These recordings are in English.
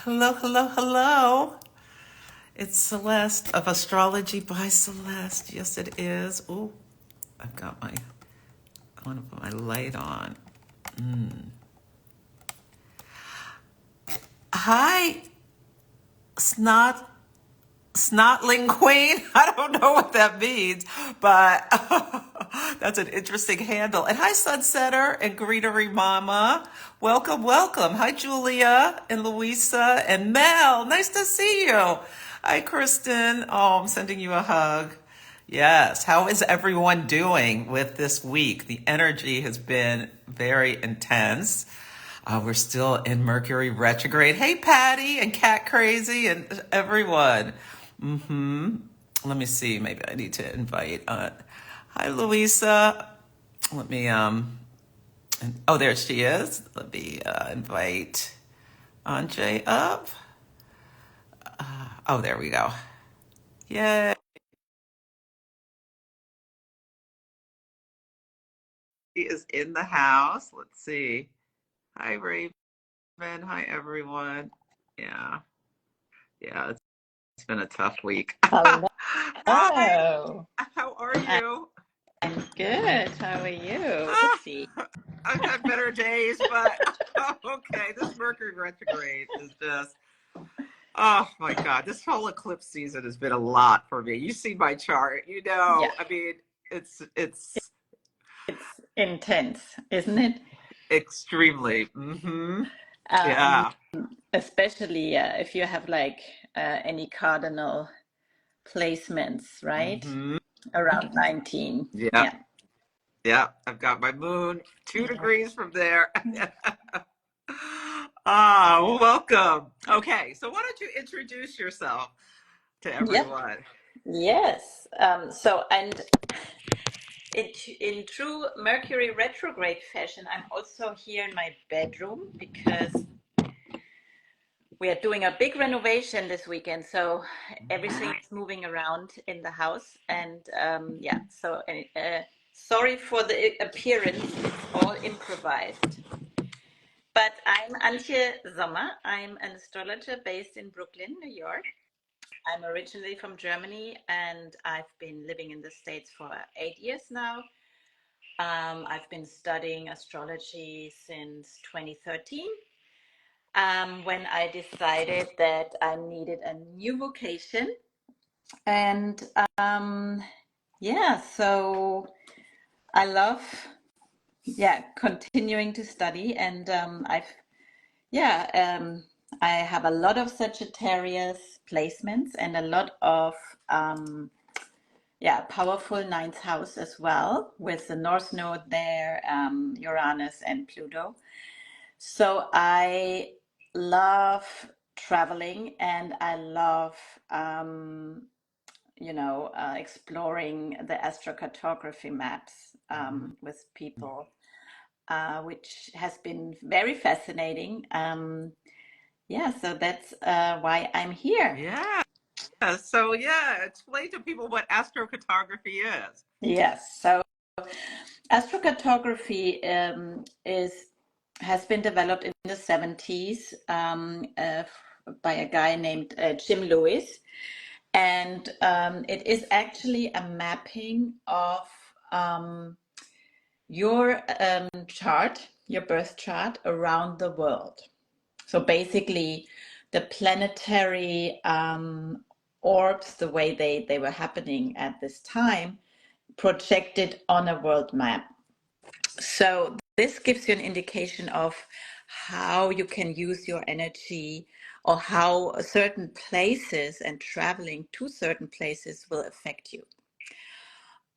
Hello, hello, hello. It's Celeste of Astrology by Celeste. Yes, it is. Oh, I've got my, I want to put my light on. Hi, snot, snotling queen. I don't know what that means, but that's an interesting handle. And hi, Sunsetter and Greenery Mama. Welcome, welcome. Hi, Julia and Louisa and Mel. Nice to see you. Hi, Kristen. Oh, I'm sending you a hug. Yes. How is everyone doing with this week? The energy has been very intense. We're still in Mercury retrograde. Hey, Patty and Cat Crazy and everyone. Let me see. Maybe I need to invite. Hi, Louisa. Let me. Oh, there she is. Let me invite Antje up. Oh, there we go. Yay. She is in the house. Let's see. Hi, Raven. Hi, everyone. Yeah. Yeah. It's been a tough week. Hello. Hi. How are you? I'm good. How are you? Ah, Oopsie. I've had better days, but okay. This Mercury retrograde is just, oh my God. This whole eclipse season has been a lot for me. You see my chart, Yeah, I mean, it's it's intense, isn't it? extremely. Um, Yeah. Especially if you have like any cardinal placements, right? hmm Around 19. Yeah. Yeah. Yeah. I've got my moon 2 degrees from there. Ah, well, welcome. Okay, so why don't you introduce yourself to Yep. everyone? Yes. And in true Mercury retrograde fashion, I'm also here in my bedroom because we are doing a big renovation this weekend, so everything is moving around in the house. And yeah, so sorry for the appearance, it's all improvised. But I'm Antje Sommer. I'm an astrologer based in Brooklyn, New York. I'm originally from Germany and I've been living in the States for 8 years now. I've been studying astrology since 2013 when I decided that I needed a new vocation. And yeah, so I love, yeah, continuing to study. And yeah, I have a lot of Sagittarius placements and a lot of, yeah, powerful ninth house as well, with the North Node there, Uranus and Pluto. So I love traveling and I love, exploring the astrocartography maps with people, which has been very fascinating. Yeah, so that's why I'm here. Yeah. So yeah, explain to people what astrocartography is. Yes, so astrocartography is has been developed in the 70s by a guy named Jim Lewis. And it is actually a mapping of your chart, your birth chart around the world. So basically, the planetary orbs, the way they were happening at this time, projected on a world map. So this gives you an indication of how you can use your energy or how certain places and traveling to certain places will affect you.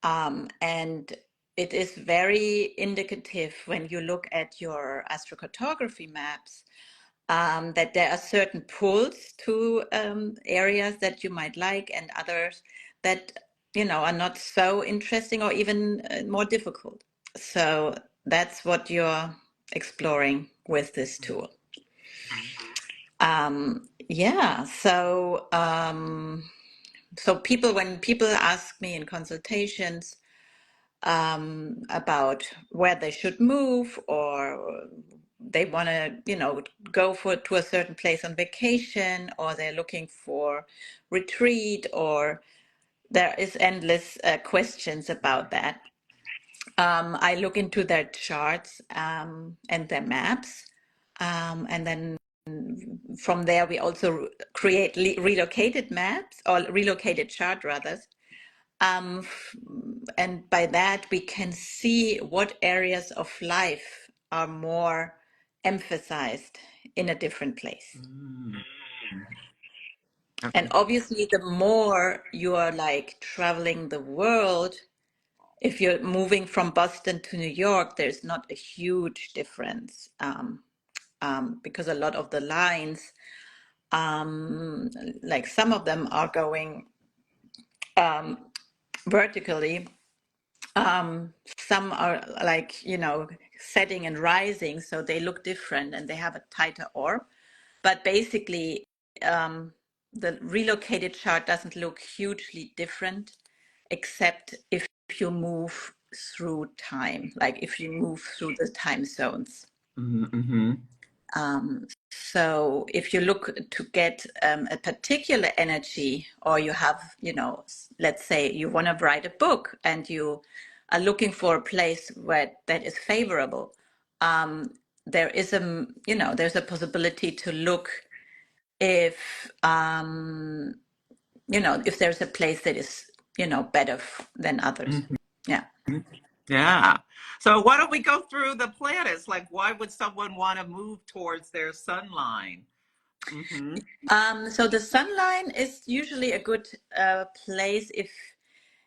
And it is very indicative when you look at your astrocartography maps that there are certain pulls to areas that you might like and others that are not so interesting or even more difficult. So that's what you're exploring with this tool. Yeah, so when people ask me in consultations about where they should move or they want to, go to a certain place on vacation, or they're looking for retreat, or there is endless questions about that. I look into their charts and their maps, and then from there we also create relocated maps, or relocated chart rather. And by that we can see what areas of life are more emphasized in a different place. And obviously the more you are like traveling the world, if you're moving from Boston to New York, there's not a huge difference, because a lot of the lines, like some of them are going vertically, some are like, setting and rising, so they look different and they have a tighter orb. But basically, the relocated chart doesn't look hugely different, except if you move through time, like if you move through the time zones. Mm-hmm. So if you look to get a particular energy, or you have, let's say you want to write a book and you are looking for a place where that is favorable, there is there's a possibility to look if if there's a place that is better than others. Mm-hmm. Yeah. Yeah. So why don't we go through the planets? Like, why would someone want to move towards their sun line? Mm-hmm. So the sun line is usually a good place if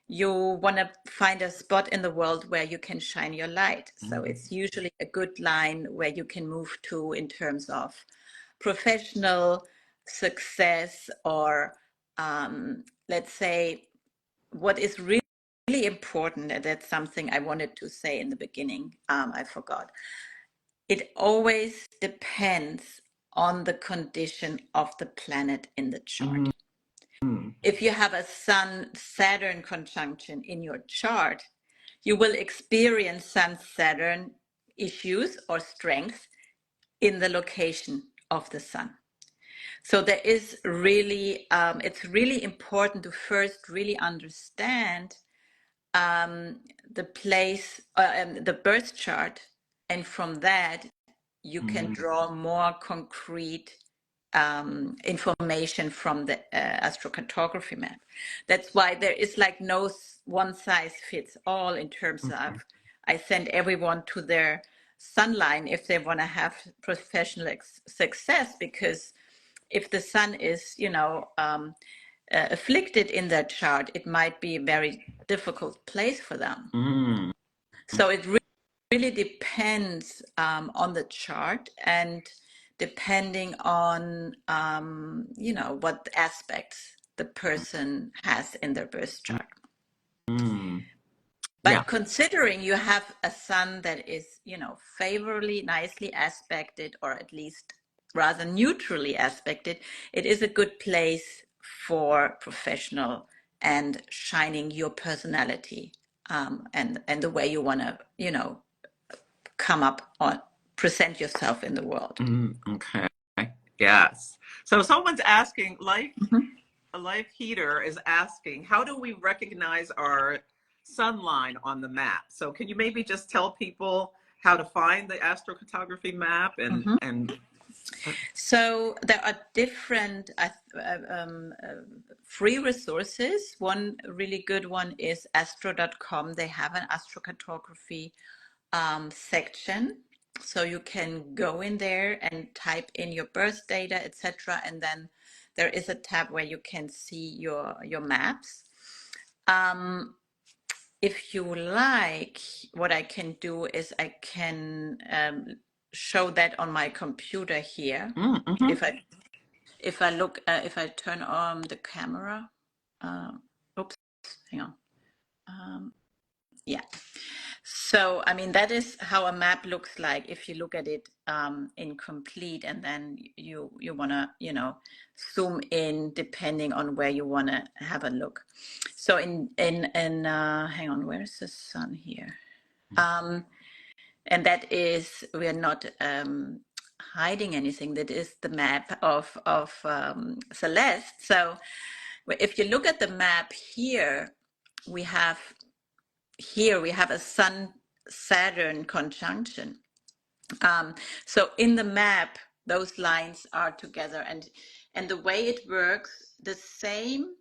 you want to find a spot in the world where you can shine your light. So it's usually a good line where you can move to in terms of professional success, or let's say what is really important, and that's something I wanted to say in the beginning, I forgot. It always depends on the condition of the planet in the chart. Mm-hmm. If you have a Sun-Saturn conjunction in your chart, you will experience Sun-Saturn issues or strengths in the location of the Sun. So there is really, it's really important to first really understand the place, the birth chart, and from that you can draw more concrete information from the astrocartography map. That's why there is like no one size fits all in terms of, I send everyone to their sun line if they want to have professional success, because if the sun is, afflicted in that chart, it might be a very difficult place for them. Mm-hmm. So it really depends on the chart, and depending on what aspects the person has in their birth chart. Mm-hmm. Yeah. But considering you have a sun that is, favorably, nicely aspected, or at least rather neutrally aspected, it is a good place for professional and shining your personality, and the way you want to, come up or present yourself in the world. Okay. Yes. So someone's asking, Mhm. a life heater is asking, how do we recognize our sun line on the map? So can you maybe just tell people how to find the astrocartography map Mhm. and So there are different free resources. One really good one is astro.com. They have an astrocartography section. So you can go in there and type in your birth data, etc. And then there is a tab where you can see your maps. If you like, what I can do is I can show that on my computer here. Mm-hmm. If I look, if I turn on the camera, oops, hang on. Yeah. So, I mean, that is how a map looks like if you look at it incomplete, and then you want to, zoom in depending on where you want to have a look. So in hang on, where's the sun here? And that is, we are not hiding anything. That is the map of Celeste. So if you look at the map here, we have a Sun Saturn conjunction. So in the map, those lines are together, and the way it works, the same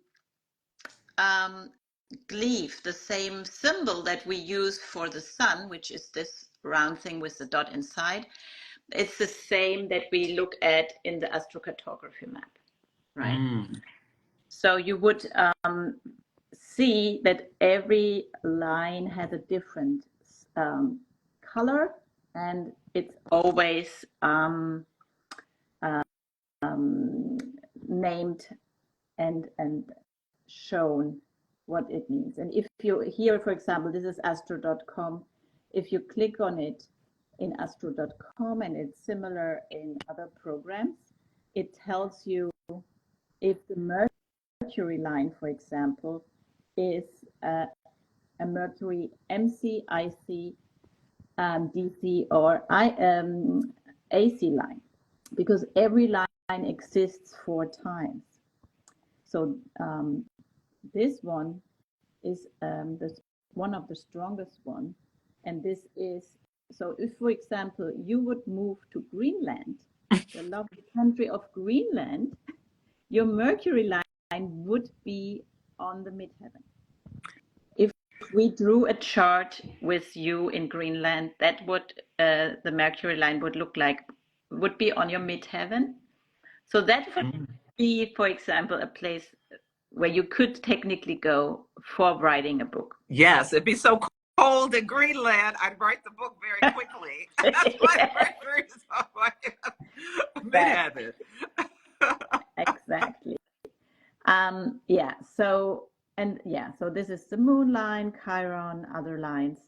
glyph, the same symbol that we use for the sun, which is this round thing with the dot inside, it's the same that we look at in the astrocartography map, right? So you would see that every line has a different color, and it's always named and shown what it means. And if you here, for example, this is astro.com. If you click on it in astro.com, and it's similar in other programs, it tells you if the Mercury line, for example, is a Mercury MC, IC, DC, or AC line, because every line exists 4 times. So this one is one of the strongest one, and this is, so if, for example, you would move to Greenland, the lovely country of Greenland, your Mercury line would be on the midheaven. If we drew a chart with you in Greenland, that would the Mercury line would look like, would be on your midheaven. So that would be, for example, a place where you could technically go for writing a book. Yes, it'd be so cold in Greenland, I'd write the book very quickly. That's why Mercury is on my midheaven. Exactly. Yeah. So so this is the moon line, Chiron, other lines,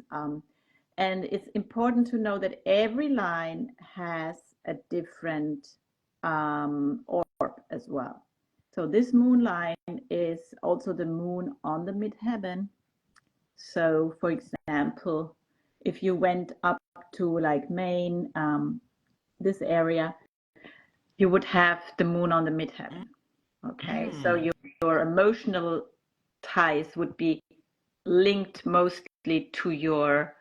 and it's important to know that every line has a different orb as well. So this moon line is also the moon on the midheaven. So, for example, if you went up to like Maine, this area, you would have the moon on the midheaven. Okay, so your emotional ties would be linked mostly to your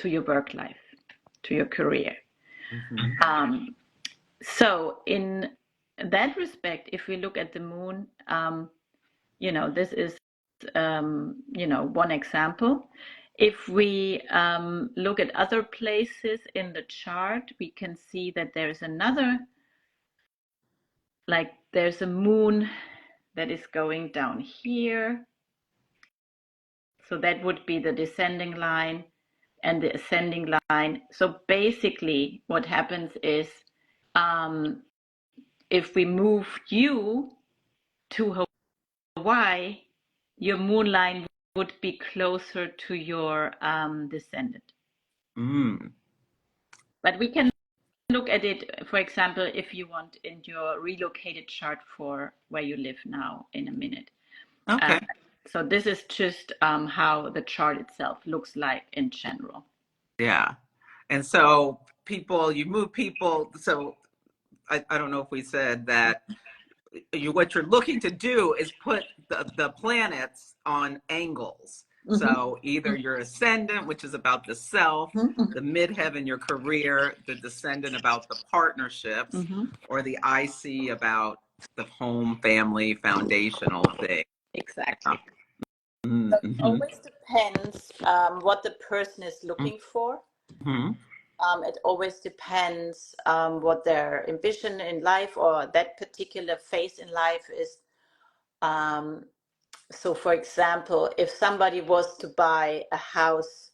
work life, to your career. So in that respect, if we look at the moon, this is one example. If we look at other places in the chart, we can see that there's another, like there's a moon that is going down here. So that would be the descending line and the ascending line. So basically what happens is, if we move you to Hawaii, your moon line would be closer to your descendant. But we can look at it, for example, if you want, in your relocated chart for where you live now in a minute. Okay. So this is just how the chart itself looks like in general. Yeah. And so you move people. So I don't know if we said that what you're looking to do is put the planets on angles. So either your ascendant, which is about the self, the midheaven, your career, the descendant about the partnerships, or the IC about the home, family, foundational thing. Exactly. So it always depends what the person is looking for. It always depends what their ambition in life or that particular phase in life is. So, for example, if somebody was to buy a house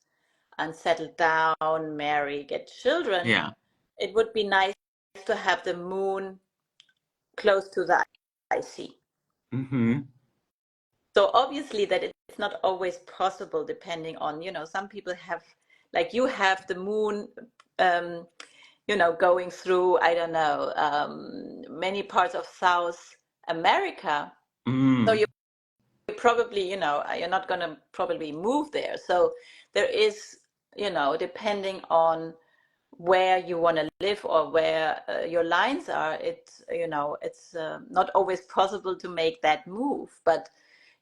and settle down, marry, get children, it would be nice to have the moon close to the IC. So obviously that it's not always possible, depending on, some people have, like you have the moon, going through, I don't know, many parts of South America. So you probably, you're not going to probably move there. So there is depending on where you want to live or where your lines are, it's not always possible to make that move. But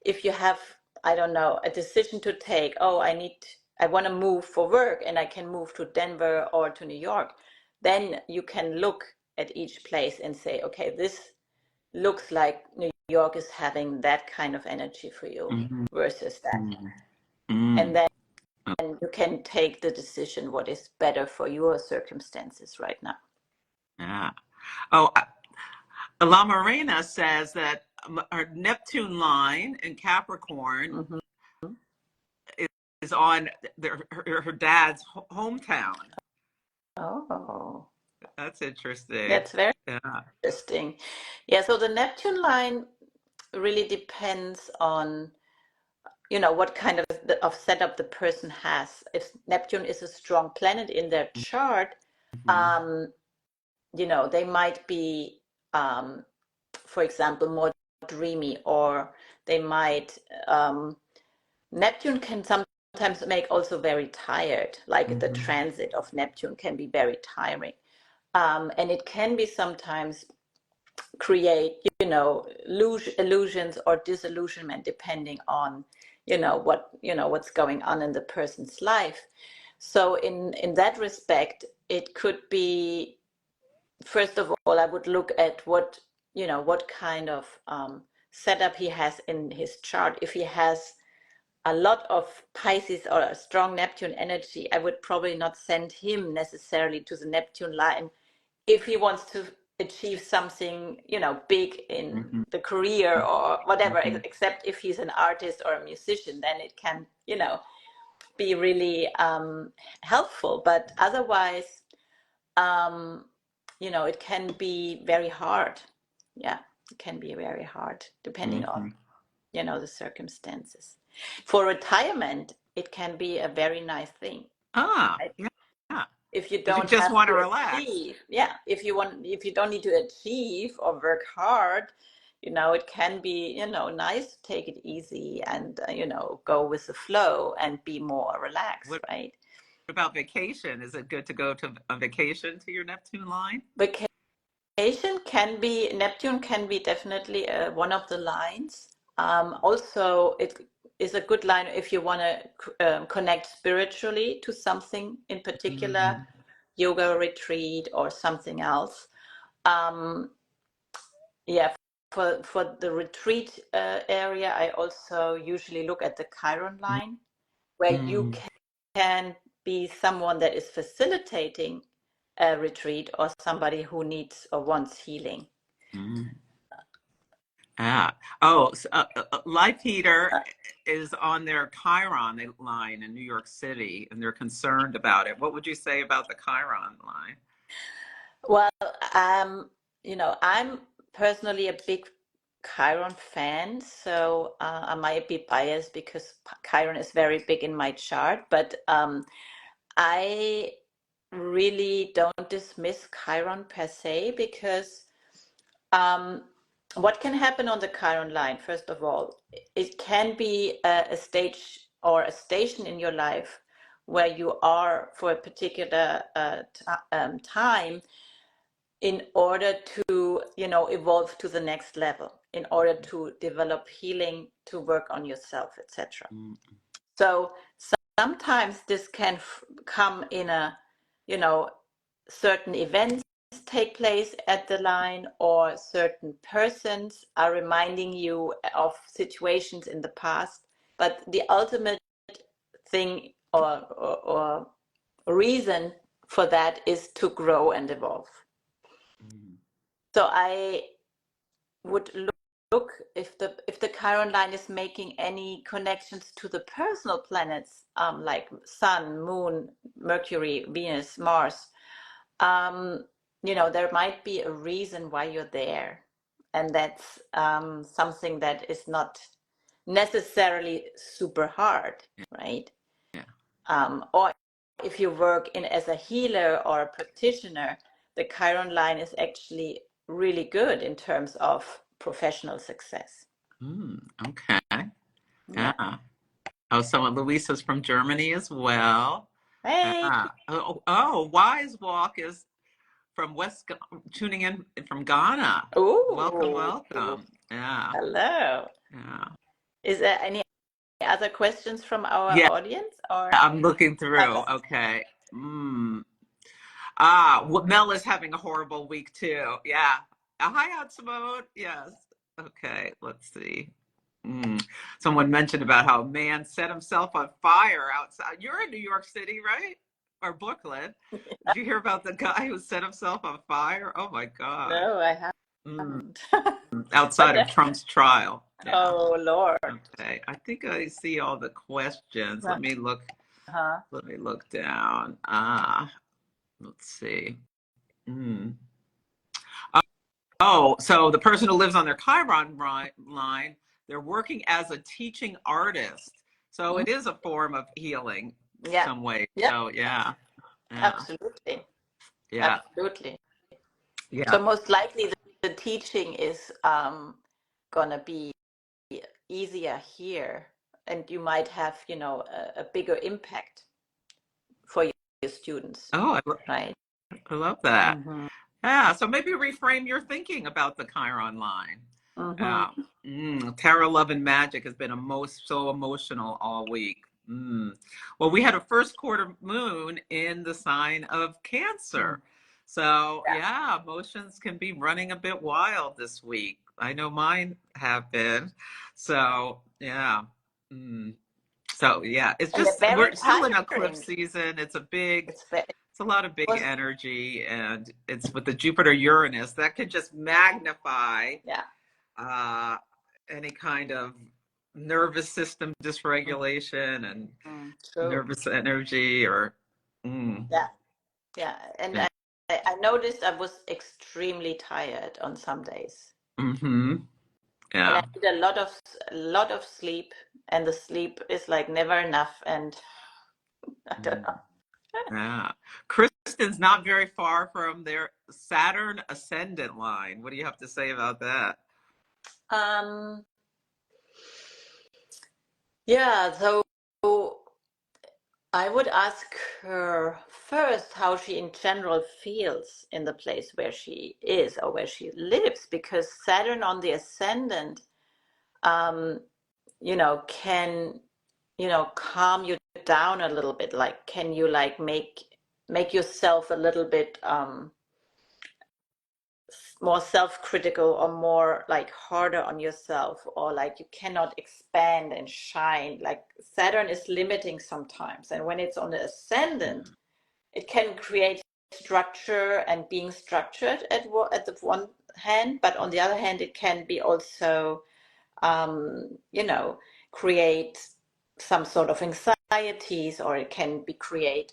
if you have, I don't know, a decision to take, oh, I want to move for work and I can move to Denver or to New York, then you can look at each place and say, okay, this looks like New York is having that kind of energy for you versus that. And then you can take the decision what is better for your circumstances right now. Yeah. Oh, La Marina says that her Neptune line in Capricorn is on her dad's hometown. Oh, That's interesting. that's very interesting. Yeah, so the Neptune line really depends on what kind of setup the person has. If Neptune is a strong planet in their chart, they might be, for example, more dreamy, or they might, Neptune can sometimes make also very tired, like the transit of Neptune can be very tiring. And it can be sometimes create, illusions or disillusionment depending on, what's going on in the person's life. So in that respect, it could be, first of all, I would look at what kind of setup he has in his chart. If he has a lot of Pisces or a strong Neptune energy, I would probably not send him necessarily to the Neptune line if he wants to achieve something, big in the career or whatever, except if he's an artist or a musician, then it can, be really helpful. But otherwise, it can be very hard. Yeah, it can be very hard depending on, the circumstances. For retirement, it can be a very nice thing. Right? Yeah. If you You don't just have want to to relax. achieve, yeah, if you don't need to achieve or work hard, it can be, nice to take it easy and, go with the flow and be more relaxed, right? What about vacation? Is it good to go to a vacation to your Neptune line? Vacation Neptune can be definitely one of the lines. Also, it is a good line if you want to connect spiritually to something in particular, yoga retreat or something else. Yeah, for the retreat area, I also usually look at the Chiron line, where you can be someone that is facilitating a retreat or somebody who needs or wants healing. Ah. Oh, Life Heater is on their Chiron line in New York City, and they're concerned about it. What would you say about the Chiron line? Well, I'm personally a big Chiron fan, so I might be biased because Chiron is very big in my chart, but I really don't dismiss Chiron per se, because what can happen on the Chiron line, first of all, it can be a stage or a station in your life where you are for a particular time, in order to, evolve to the next level, in order to develop healing, to work on yourself, etc. So sometimes this can come in a, certain events take place at the line, or certain persons are reminding you of situations in the past. But the ultimate thing or reason for that is to grow and evolve. So I would look if the Chiron line is making any connections to the personal planets, like Sun, Moon, Mercury, Venus, Mars. There might be a reason why you're there, and that's something that is not necessarily super hard, right? Or if you work as a healer or a practitioner, the Chiron line is actually really good in terms of professional success. Okay. Yeah. Oh, so Luisa's from Germany as well. Hey. Wise Walk is from tuning in from Ghana. Welcome, Oh, welcome. Yeah, hello. yeah. Is there any other questions from our Yeah, audience or I'm looking through. okay? Okay. Mm. Mel is having a horrible week too. Yeah. Hi, Aunt Simone. Yes. Okay, let's see. Mm. Someone mentioned about how a man set himself on fire outside. You're in New York City, right? Or Brooklyn. Did you hear about the guy who set himself on fire? Oh my gosh. No, I Mm. haven't. But Outside of Trump's trial. Yeah. oh Lord. Okay. I think I see all the questions. Let me look. Uh-huh. Let me look down. Let's see. Mm. Oh, so the person who lives on their Chiron line, they're working as a teaching artist. So Mm, it is a form of healing yeah. some way. Yeah, So yeah, yeah, absolutely. yeah, Absolutely. yeah. So most likely the teaching is gonna be easier here, and you might have, a bigger impact for your students, Oh, right? I love that. Mm-hmm. Yeah, so maybe reframe your thinking about the Chiron line. Mm-hmm. Yeah. Tarot, Love, and Magic has been so emotional all week. Well, we had a first quarter moon in the sign of Cancer. So, Yeah. yeah, emotions can be running a bit wild this week. I know mine have been. So, yeah. Mm. So, yeah, it's And they're just, very we're still in eclipse tiring. season. It's very, It's a lot of big was, energy, and it's with the Jupiter Uranus that could just magnify yeah. uh, any kind of nervous system dysregulation and True. nervous energy or mm, Yeah. Yeah. And yeah. I noticed I was extremely tired on some days. Mm-hmm. And I Yeah. need a lot of sleep, and the sleep is like never enough. And I don't Mm, know. yeah. Kristen's not very far from their Saturn ascendant line. What do you have to say about that? Um, yeah, so I would ask her first how she in general feels in the place where she is or where she lives, because Saturn on the ascendant, um, can, calm you down a little bit. Like, can you like make yourself a little bit more self-critical, or more like harder on yourself, or like you cannot expand and shine? Like Saturn is limiting sometimes, and when it's on the ascendant, it can create structure and being structured at the one hand, but on the other hand it can be also um, you know create some sort of anxieties, or it can be create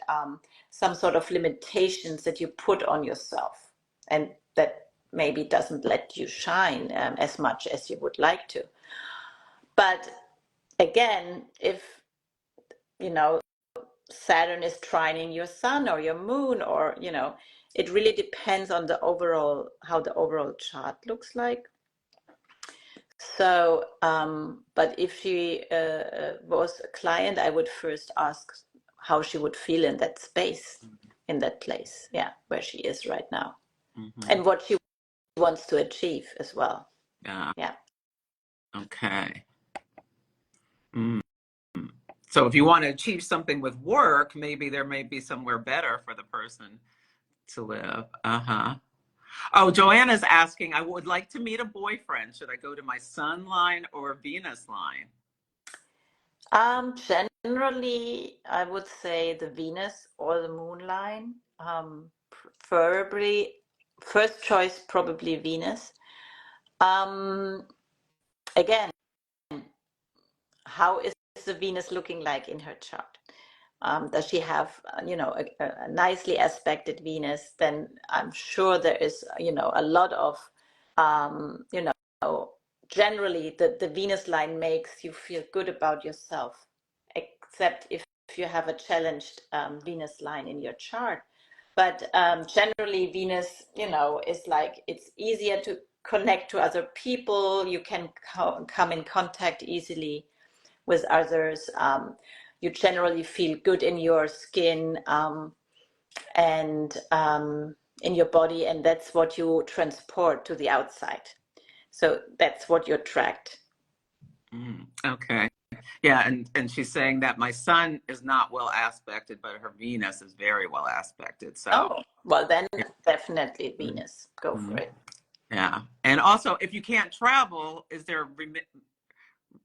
some sort of limitations that you put on yourself, and that maybe doesn't let you shine as much as you would like to. But again, if you know Saturn is trining your sun or your moon, or it really depends on the overall how the overall chart looks like. So, but if she was a client, I would first ask how she would feel in that space, in that place, yeah, where she is right now, Mm-hmm. and what she wants to achieve as well. Yeah. Yeah. Okay. Mm. So if you want to achieve something with work, maybe there may be somewhere better for the person to live. Uh-huh. Oh, Joanna's asking, I would like to meet a boyfriend. Should I go to my sun line or Venus line? Generally, I would say the Venus or the Moon line. Preferably, first choice probably Venus. Um, Again, how is the Venus looking like in her chart? Does she have, a nicely aspected Venus? Then I'm sure there is, a lot of, generally the Venus line makes you feel good about yourself, except if you have a challenged Venus line in your chart. But generally, Venus, is like it's easier to connect to other people. You can come in contact easily with others. you generally feel good in your skin, and in your body, and that's what you transport to the outside. So that's what you attract. Okay. Yeah, and she's saying that my sun is not well aspected, but her Venus is very well aspected. So, Oh, well, then yeah. definitely Venus. Go for it. Yeah. And also, if you can't travel, is there a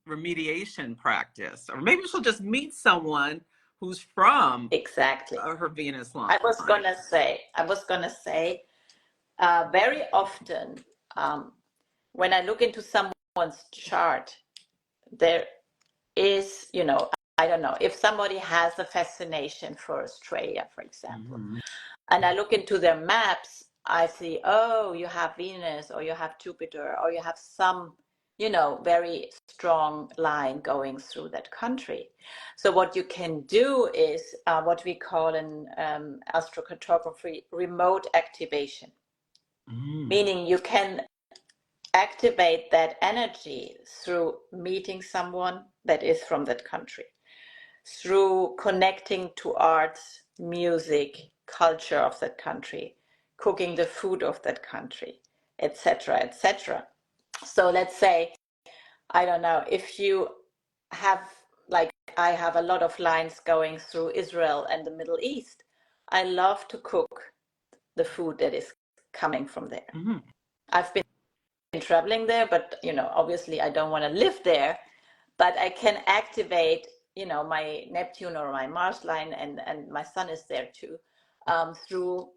remediation practice? Or maybe she'll just meet someone who's from Exactly. her Venus line. I was gonna say, very often, when I look into someone's chart, there is, I don't know, if somebody has a fascination for Australia, for example, and I look into their maps, I see, oh, you have Venus, or you have Jupiter, or you have some, very strong line going through that country. So what you can do is what we call in astrocartography remote activation, meaning you can activate that energy through meeting someone that is from that country, through connecting to arts, music, culture of that country, cooking the food of that country, etc., etc. So let's say, I don't know, if you have, like I have a lot of lines going through Israel and the Middle East, I love to cook the food that is coming from there. I've been traveling there, but obviously I don't want to live there, but I can activate my Neptune or my Mars line, and my Sun is there too, through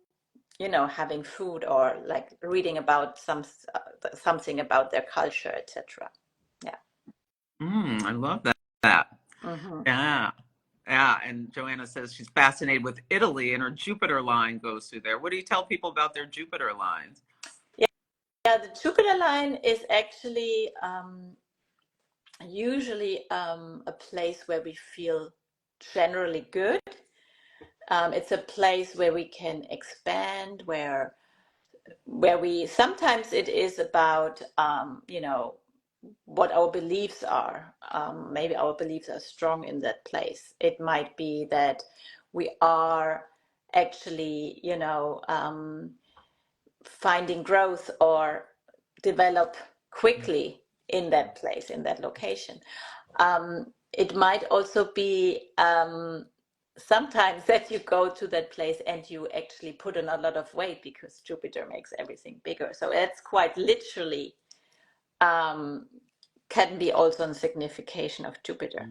having food, or like reading about something about their culture, etc. Yeah. I love that. Yeah. Yeah, and Joanna says she's fascinated with Italy, and her Jupiter line goes through there. What do you tell people about their Jupiter lines? Yeah, the Jupiter line is actually usually a place where we feel generally good. It's a place where we can expand, where we sometimes it is about what our beliefs are. Maybe our beliefs are strong in that place. It might be that we are actually finding growth or develop quickly in that place, in that location. It might also be sometimes that you go to that place and you actually put on a lot of weight because Jupiter makes everything bigger. So it's quite literally can be also a signification of Jupiter.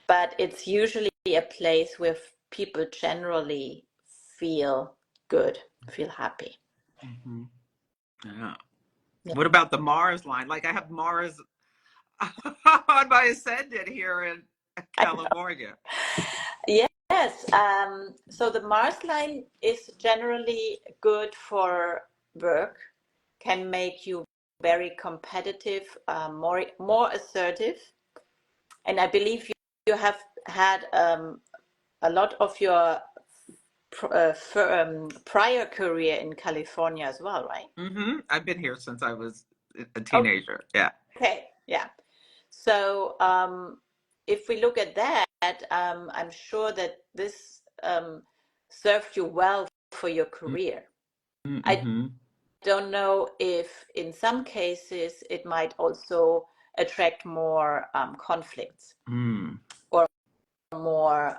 But it's usually a place where people generally feel good, feel happy. Yeah. What about the Mars line? Like I have Mars on my ascendant here in California. Yes. So the Mars line is generally good for work, can make you very competitive, more assertive. And I believe you have had a lot of your prior career in California as well, right? I've been here since I was a teenager. Yeah. Okay. Yeah. So if we look at that, I'm sure that this served you well for your career. I don't know if in some cases it might also attract more conflicts or more,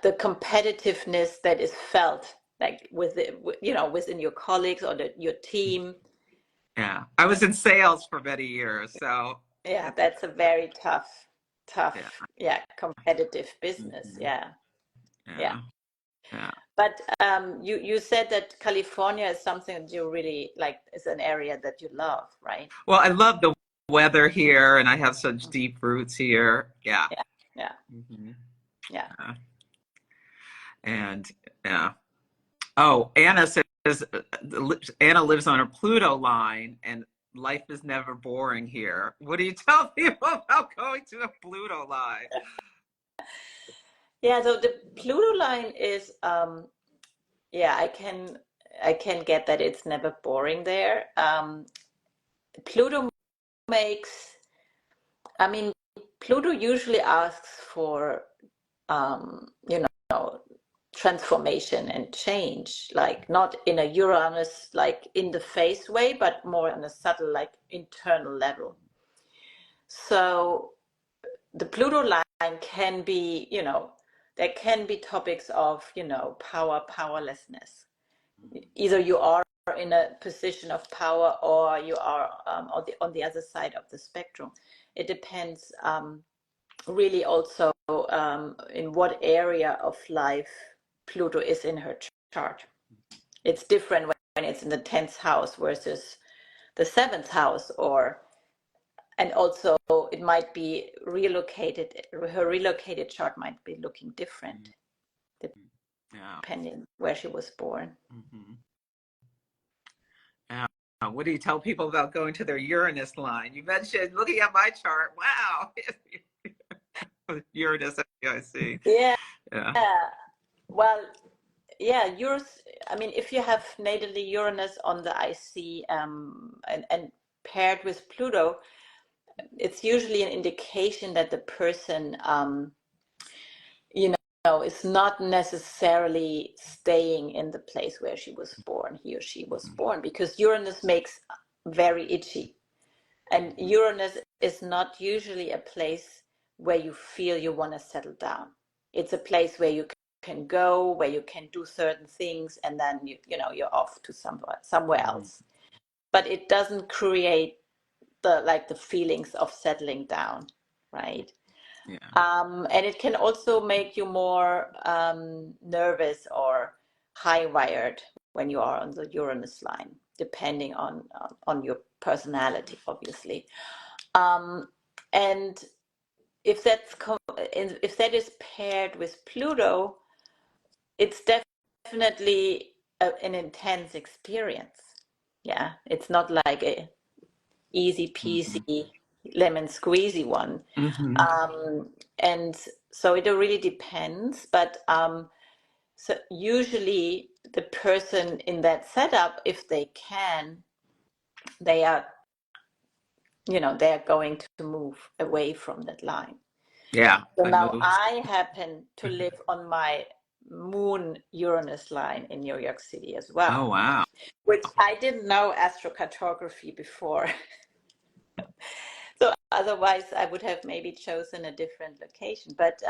the competitiveness that is felt, like within your colleagues or your team. Yeah, I was in sales for many years, so Yeah, that's a very tough, competitive business. Yeah. But you said that California is something that you really like, is an area that you love, right? Well, I love the weather here, and I have such deep roots here. Yeah. Yeah. And yeah. Oh, Anna says Anna lives on a Pluto line, and life is never boring here. What do you tell people about going to a Pluto line? Yeah, so the Pluto line is I can get that it's never boring there. Pluto makes, I mean, Pluto usually asks for, you know, transformation and change, like not in a Uranus, like in the face way, but more on a subtle, like internal level. So the Pluto line can be, you know, there can be topics of, you know, power, powerlessness. Either you are in a position of power or you are on the other side of the spectrum. It depends really also in what area of life Pluto is in her chart. It's different when it's in the 10th house versus the 7th house, or and also it might be relocated. Her relocated chart might be looking different depending where she was born. Mm-hmm. What do you tell people about going to their Uranus line? You mentioned looking at my chart. Wow. Uranus, I see. Yeah. Yeah. Well, yeah, yours. I mean, if you have natally Uranus on the IC and paired with Pluto, it's usually an indication that the person, you know, is not necessarily staying in the place where she was born, he or she was born, because Uranus makes very itchy. And Uranus is not usually a place where you feel you want to settle down. It's a place where you can go, where you can do certain things, and then you know you're off to somewhere else. But it doesn't create the feelings of settling down, right? Yeah. And it can also make you more nervous or high wired when you are on the Uranus line, depending on your personality, obviously. And if that is paired with Pluto, it's definitely an intense experience. Yeah, it's not like a easy peasy lemon squeezy one. And so it really depends, but so usually the person in that setup, if they can, they are, you know, they're going to move away from that line. Yeah. So now I happen to live on my moon Uranus line in New York City as well. Oh, wow. Which I didn't know astrocartography before. So otherwise I would have maybe chosen a different location. But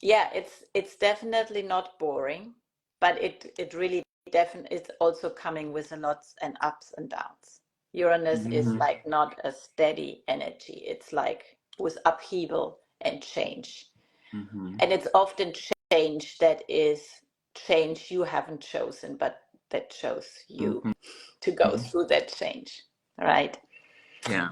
yeah, it's definitely not boring, but it really definitely it's also coming with a lots and ups and downs. Uranus is like not a steady energy. It's like with upheaval and change. And it's often change that is change you haven't chosen, but that chose you to go through that change, right? Yeah.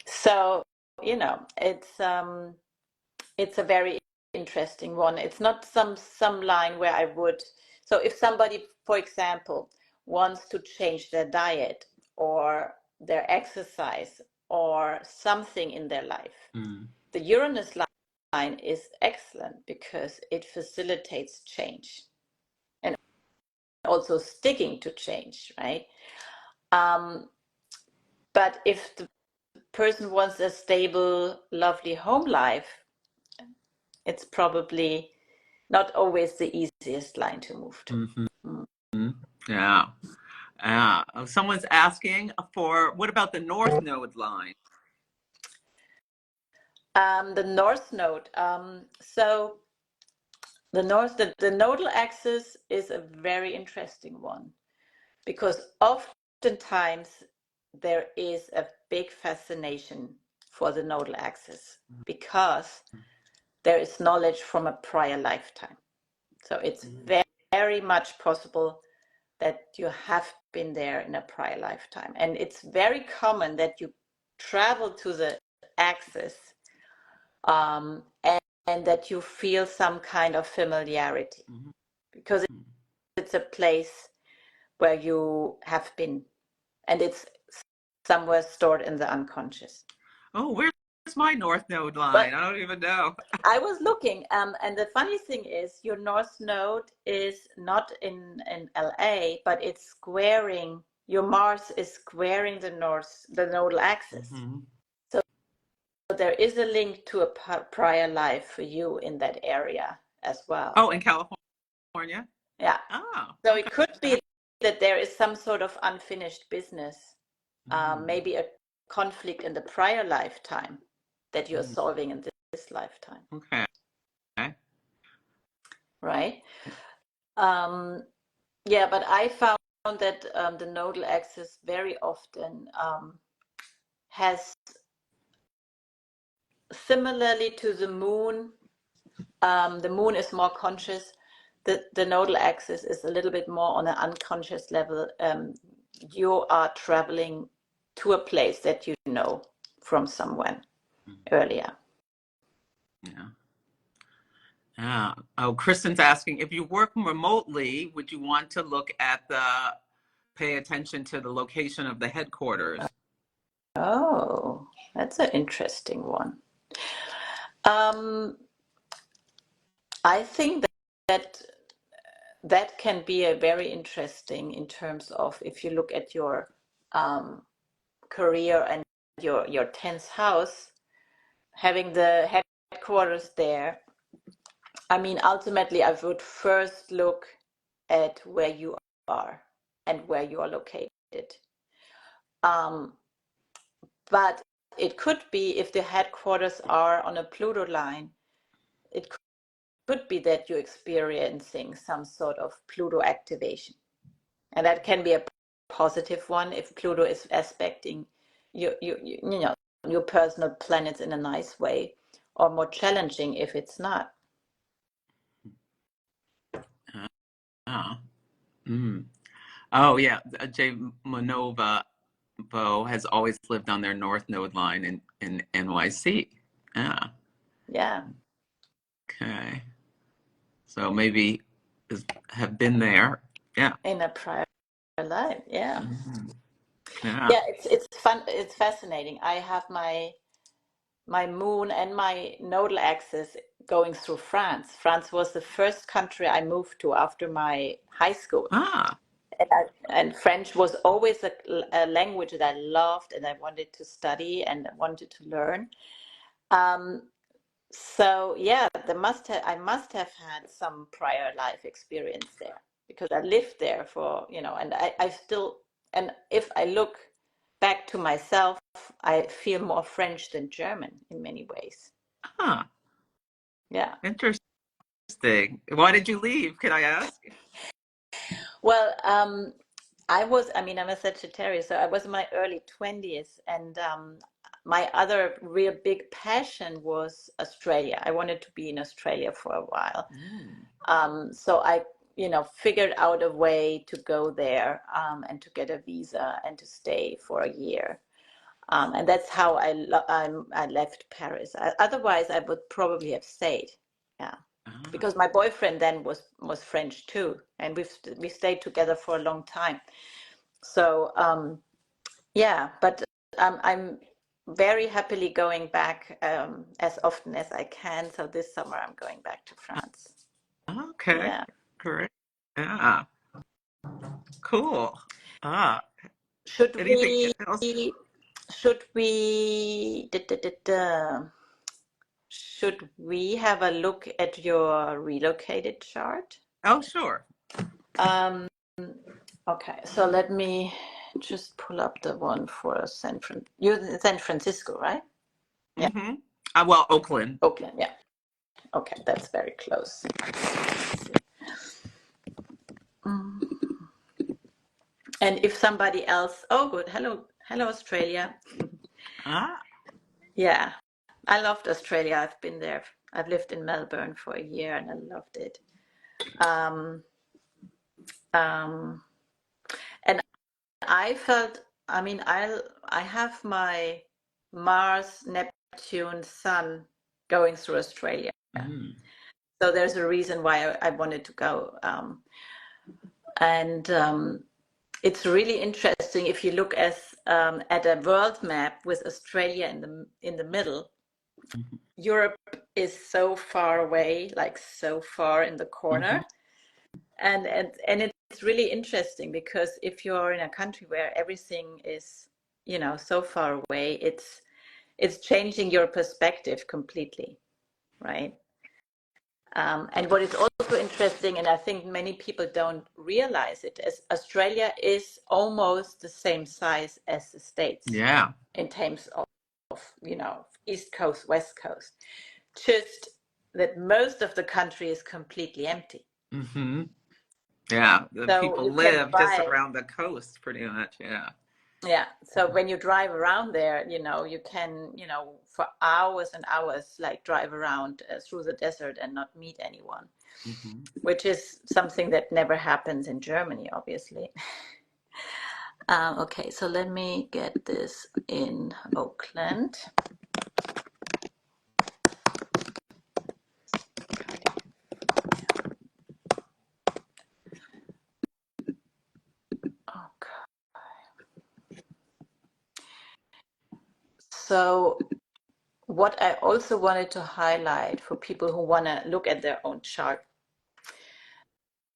So, you know, it's a very interesting one. It's not some line where I would. So if somebody, for example, wants to change their diet or their exercise or something in their life, the Uranus line is excellent because it facilitates change and also sticking to change, right? But if the person wants a stable, lovely home life, it's probably not always the easiest line to move to. Yeah. Someone's asking for what about the North Node line? The North Node. So the nodal axis is a very interesting one because oftentimes there is a big fascination for the nodal axis because there is knowledge from a prior lifetime. So it's very, very much possible that you have been there in a prior lifetime. And it's very common that you travel to the axis and that you feel some kind of familiarity because it's a place where you have been and it's somewhere stored in the unconscious. Oh, where's my North Node line? But I don't even know. I was looking, and the funny thing is, your North Node is not in LA, but it's squaring. Your Mars is squaring the nodal axis. there is a link to a prior life for you in that area as well. Oh, in California? Yeah. Oh, So okay. it could be that there is some sort of unfinished business, maybe a conflict in the prior lifetime that you're solving in this lifetime. Okay. Right? Yeah, but I found that the nodal axis very often has, similarly to the moon is more conscious. The nodal axis is a little bit more on an unconscious level. You are traveling to a place that you know from someone earlier. Yeah. Yeah. Oh, Kristen's asking, if you work remotely, would you want to pay attention to the location of the headquarters? Oh, that's an interesting one. I think that can be a very interesting in terms of if you look at your career and your 10th house, having the headquarters there. I mean, ultimately, I would first look at where you are and where you are located. But it could be if the headquarters are on a Pluto line, it could be that you're experiencing some sort of Pluto activation. And that can be a positive one if Pluto is aspecting your personal planets in a nice way, or more challenging if it's not. Oh, yeah. Jay Monova Bo has always lived on their North Node line in NYC. Yeah. Yeah. Okay. So maybe have been there. Yeah. In a prior life. Yeah. Yeah. Yeah, it's fun. It's fascinating. I have my moon and my nodal axis going through France. France was the first country I moved to after my high school. And French was always a language that I loved and I wanted to study and wanted to learn. So yeah, I must have had some prior life experience there because I lived there for, and I still, and if I look back to myself, I feel more French than German in many ways. Huh. Yeah. Interesting. Why did you leave? Can I ask? Well, I'm a Sagittarius, so I was in my early 20s, and my other real big passion was Australia. I wanted to be in Australia for a while. So I, figured out a way to go there and to get a visa and to stay for a year. And that's how I left Paris. Otherwise, I would probably have stayed. Yeah. Because my boyfriend then was French too, and we stayed together for a long time. So yeah, but I'm very happily going back as often as I can. So this summer I'm going back to France. Okay. Yeah. Great. Yeah. Cool. Ah. Should Anything we else? should we da, da, da, da. Should we have a look at your relocated chart? Oh, sure. Okay, so let me just pull up the one for you're in San Francisco, right? Yeah, Mm-hmm. Well, Oakland. Oakland, yeah. Okay, that's very close. And if somebody else, oh, good. Hello, Australia. Ah. Yeah, I loved Australia. I've been there. I've lived in Melbourne for a year and I loved it. Um, um, and I felt, I have my Mars, Neptune, Sun going through Australia. So there's a reason why I wanted to go. And it's really interesting if you look at a world map with Australia in the middle. Europe is so far away, like so far in the corner. And it's really interesting because if you're in a country where everything is, so far away, it's changing your perspective completely, right? And what is also interesting, and I think many people don't realize it, is Australia is almost the same size as the States. Yeah. In terms of East Coast, West Coast. Just that most of the country is completely empty. Mm-hmm. Yeah. The So people you can live just drive. around the coast, pretty much. Yeah. Yeah. So when you drive around there, you can, for hours and hours, like drive around through the desert and not meet anyone, Mm-hmm. which is something that never happens in Germany, obviously. Okay, so let me get this in Oakland. Okay. So what I also wanted to highlight for people who want to look at their own chart.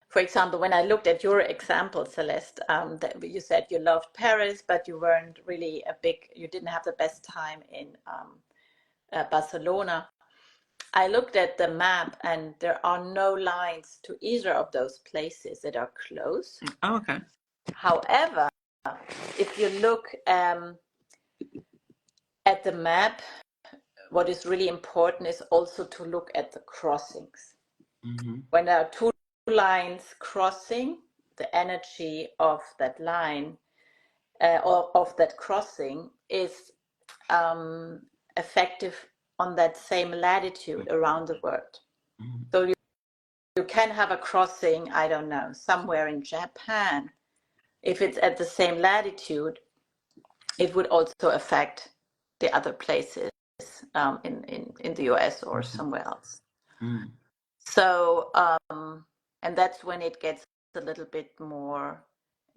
For example, when I looked at your example, Celeste, that you said you loved Paris, but you weren't really you didn't have the best time in Barcelona. I looked at the map and there are no lines to either of those places that are close. Oh, okay. However, if you look at the map, what is really important is also to look at the crossings. Mm-hmm. When there are two lines crossing, the energy of that line or of that crossing is effective on that same latitude around the world. Mm-hmm. So you can have a crossing, I don't know, somewhere in Japan. If it's at the same latitude, it would also affect the other places in the US or somewhere else. Mm-hmm. So, and that's when it gets a little bit more,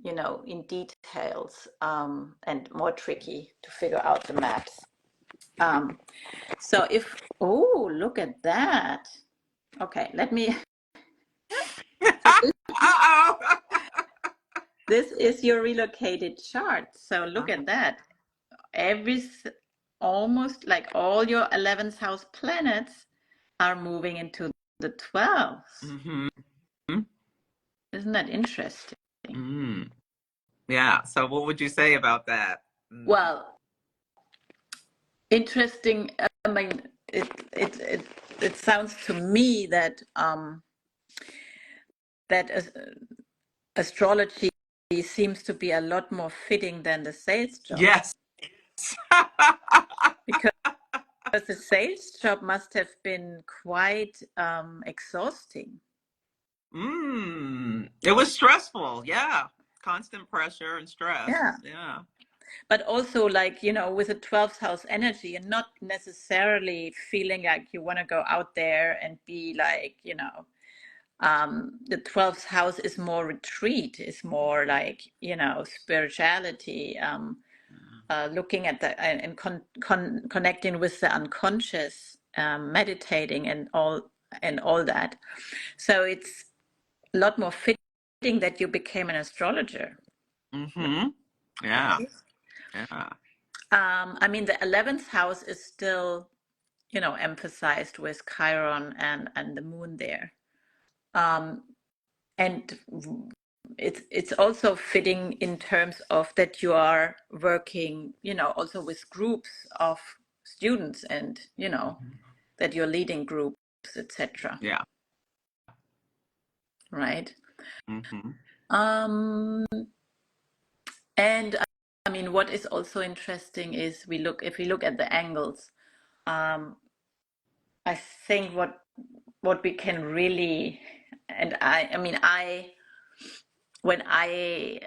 in details and more tricky to figure out the maps. So look at that. Okay, let me. Uh-oh. This is your relocated chart. So look at that. Almost like all your 11th house planets are moving into the 12th. Mm-hmm. Isn't that interesting? Mm. Yeah. So what would you say about that? Mm. Well, interesting. I mean, it sounds to me that astrology seems to be a lot more fitting than the sales job. Yes. Because the sales job must have been quite exhausting. It was stressful. Yeah. Constant pressure and stress. Yeah. Yeah. But also, like, with a 12th house energy and not necessarily feeling like you want to go out there and be like, the 12th house is more retreat, is more like, spirituality, looking at the and connecting with the unconscious, meditating and all that. So it's a lot more fitting that you became an astrologer. Mm-hmm. Yeah. Right? Yeah. I mean, the 11th house is still, emphasized with Chiron and the moon there. And it's also fitting in terms of that you are working, also with groups of students and, that you're leading groups, etc. Yeah. Right? Mm-hmm. And I mean, what is also interesting is if we look at the angles, I think what we can really, and I mean, when I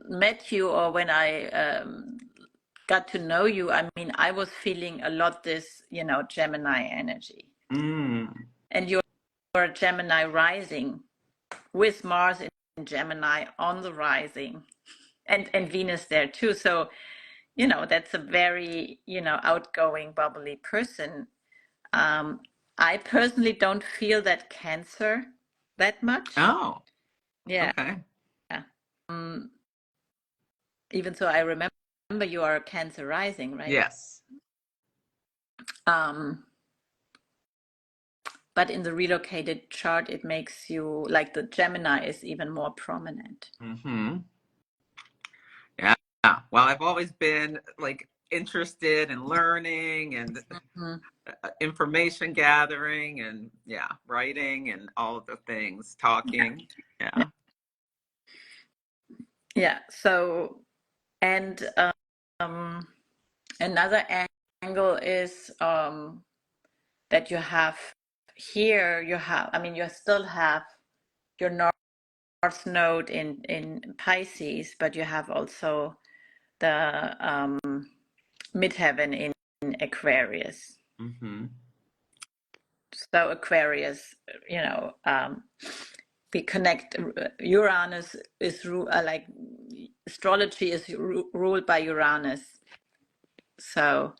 met you or when I got to know you, I mean, I was feeling a lot this, Gemini energy. Mm. And you're a Gemini rising with Mars in Gemini on the rising and Venus there too. So, that's a very, outgoing, bubbly person. I personally don't feel that Cancer that much. Oh. Yeah. Okay. Even so, I remember you are Cancer rising, right? Yes. But in the relocated chart, it makes you, like the Gemini is even more prominent. Mm-hmm. Yeah. Well, I've always been like interested in learning and information gathering and writing and all of the things, talking. Yeah. Yeah. So, and another angle is that you have here, you still have your North Node in Pisces, but you have also the midheaven in Aquarius. Mm-hmm. So Aquarius, we connect. Uranus is like astrology is ruled by Uranus, so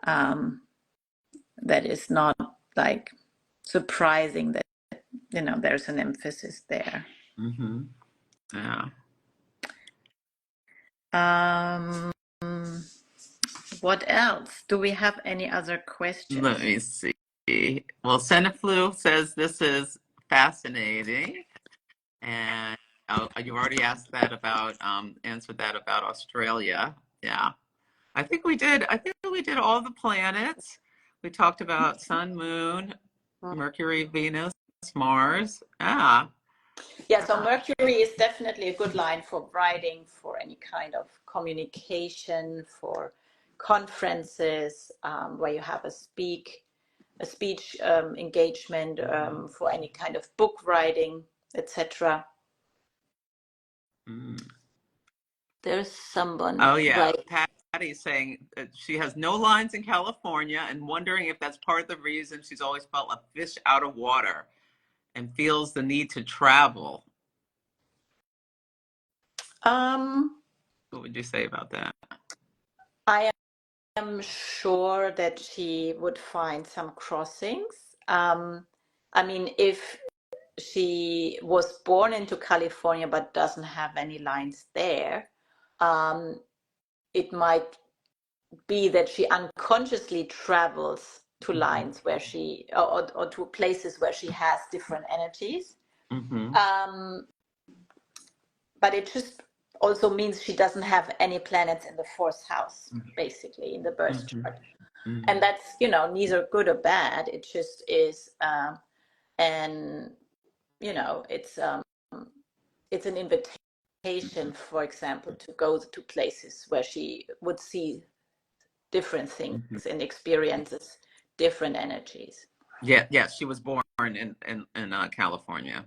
that is not like surprising that there's an emphasis there. Mm-hmm. Yeah. What else? Do we have any other Let questions? me see. Well, Seneflu says this is fascinating. And you already asked that about, answered that about Australia. Yeah. I think we did all the planets. We talked about Sun, Moon, Mercury, Venus, Mars. Ah. Yeah, so Mercury is definitely a good line for writing, for any kind of communication, for conferences, where you have a speech engagement, for any kind of book writing, etc. Mm. There's someone Oh, yeah. right. Patty's saying that she has no lines in California and wondering if that's part of the reason she's always felt a fish out of water and feels the need to travel. What would you say about that? I am sure that she would find some crossings. If she was born into California but doesn't have any lines there, it might be that she unconsciously travels to lines where or to places where she has different energies. Mm-hmm. But it just also means she doesn't have any planets in the fourth house, basically, in the birth Mm-hmm. chart. Mm-hmm. And that's, neither good or bad. It just is, and, it's an invitation, for example, to go to places where she would see different things Mm-hmm. and experiences different energies. Yeah, she was born in California,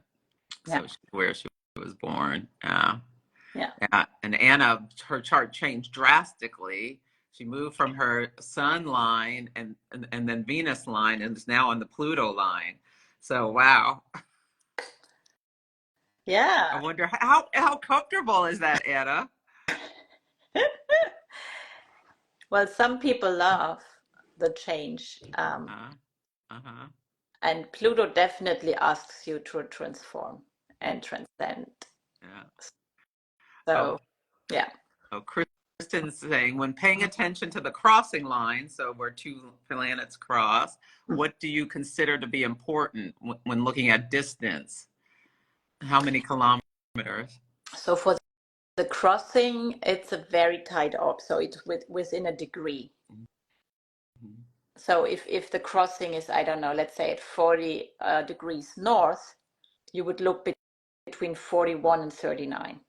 Yeah. so where she was born. Yeah. And Anna, her chart changed drastically. She moved from her Sun line and then Venus line, and is now on the Pluto line. So wow, I Yeah. wonder how comfortable is that, Anna? Well, some people love the change. Uh, uh-huh. And Pluto definitely asks you to transform and transcend. Yeah. Oh, So, yeah. oh, Kristen's saying when paying attention to the crossing line, so where two planets cross, what do you consider to be important when looking at distance? How many kilometers? So for the crossing, it's a very tight orb. So it's within a degree. Mm-hmm. So if the crossing is, I don't know, let's say at 40 degrees north, you would look between 41 and 39.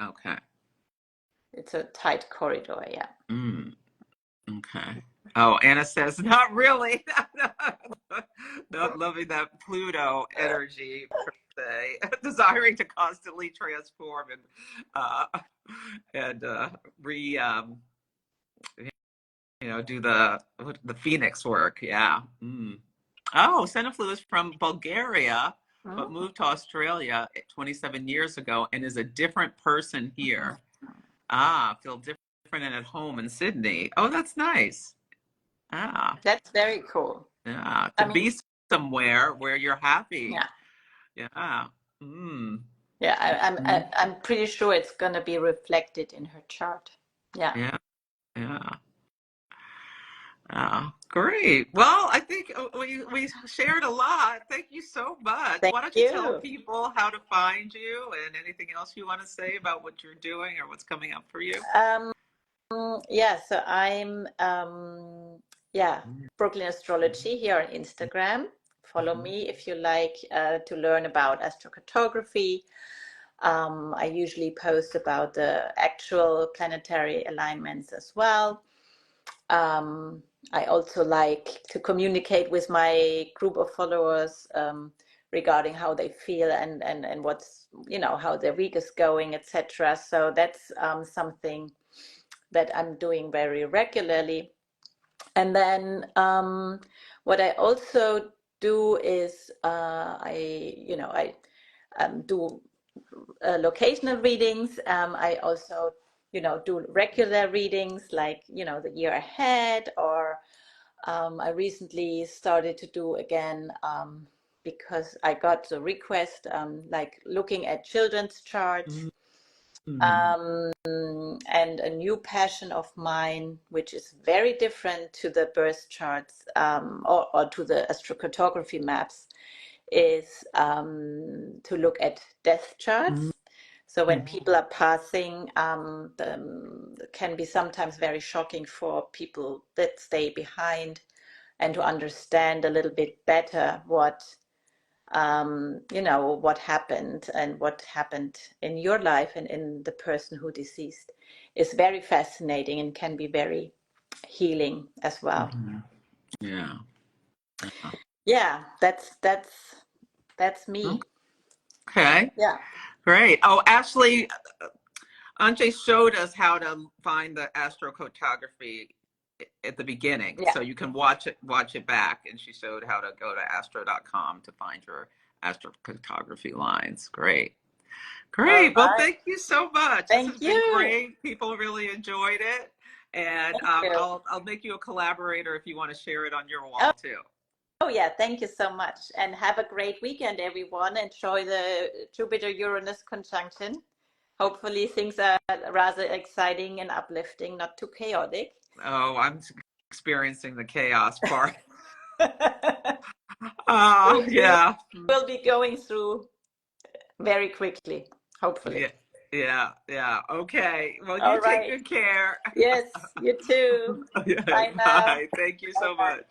Okay. It's a tight corridor, yeah. Mm, okay. Oh, Anna says, not really. Not loving that Pluto energy per se, desiring to constantly transform uh, and do the Phoenix work. Yeah. Mm. Oh, Seneflu is from Bulgaria, but moved to Australia 27 years ago and is a different person here. Feel different and at home in Sydney. Oh, that's nice. Ah, That's very cool. yeah. To I mean, be somewhere where you're happy. yeah. Yeah. Mm. Yeah, Mm. I'm pretty sure it's gonna be reflected in her chart. Yeah. Yeah. Yeah. Great. Well, I think we shared a lot. Thank you so much. Thank Why don't you tell you. people how to find you and anything else you want to say about what you're doing or what's coming up for you? Um, yeah, so I'm yeah, Brooklyn Astrology here on Instagram. Follow me if you like to learn about astrocartography. I usually post about the actual planetary alignments as well. I also like to communicate with my group of followers regarding how they feel and what's, how their week is going, etc. So that's something that I'm doing very regularly. And then what I also do is I do locational readings. I also, do regular readings like, the year ahead, or I recently started to do again because I got the request, like looking at children's charts. Mm-hmm. And a new passion of mine, which is very different to the birth charts or to the astrocartography maps, is to look at death charts. So when people are passing, it can be sometimes very shocking for people that stay behind, and to understand a little bit better what happened and what happened in your life and in the person who deceased is very fascinating and can be very healing as well. Mm-hmm. Yeah. Yeah, that's me. Okay. Yeah. Great. Oh, Ashley, Antje showed us how to find the astrocartography at the beginning, Yeah. so you can watch it back. And she showed how to go to astro.com to find your astrocartography lines. Great. All Great. Well, right. thank you so much. This Thank has been you. great. People really enjoyed it. And Thank you. I'll make you a collaborator if you want to share it on your Oh, wall too. oh yeah, thank you so much. And have a great weekend, everyone. Enjoy the Jupiter Uranus conjunction. Hopefully things are rather exciting and uplifting, not too chaotic. Oh, I'm experiencing the chaos part. We Yeah. will be going through very quickly, hopefully. Yeah. Yeah. Yeah. Okay. Well, you All take right. good care. Yes, you too. Yeah, Bye now. bye. Thank you Bye so bye. much.